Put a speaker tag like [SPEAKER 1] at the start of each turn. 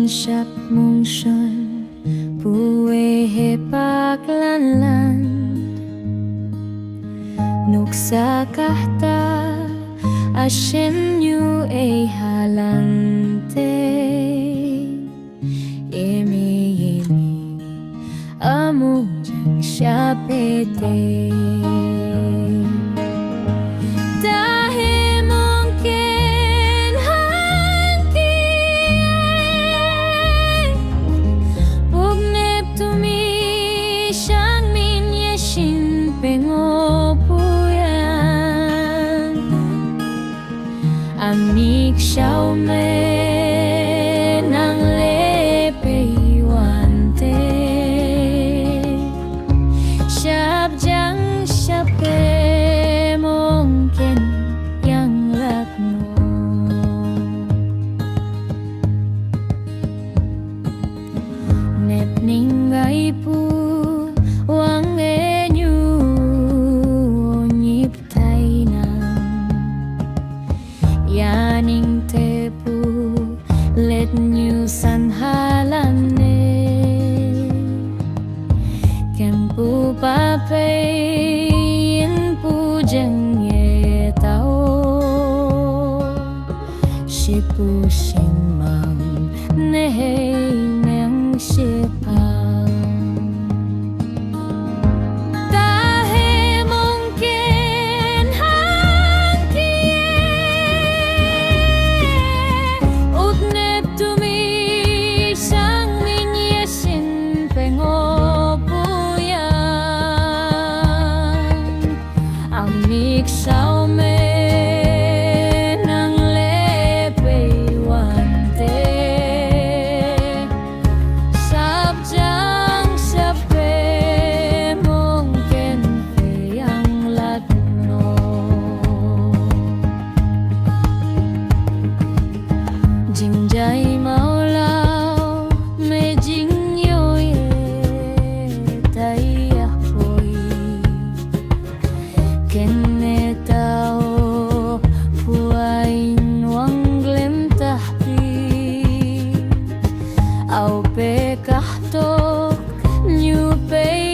[SPEAKER 1] siap mong son puwe he paklanlan nuksa kahta ashen yu e halante emi amu jang siapete Amik xiao me nang le pe wante Siap jang siap pe mungkin yang lakno Nep ninggai pu wang enyu nyip tai yaning tepu let nyu san halane kempu pape in pu jeng ye tao shipu shimang nehei meng shipang Amik xiao me nang le pe wante Sap jang sap pe mungkin pe yang lakno Jingjai mau lao me jing yo ye tai Kenne tao puain wang glem tahpi Au pe kahto nyu pe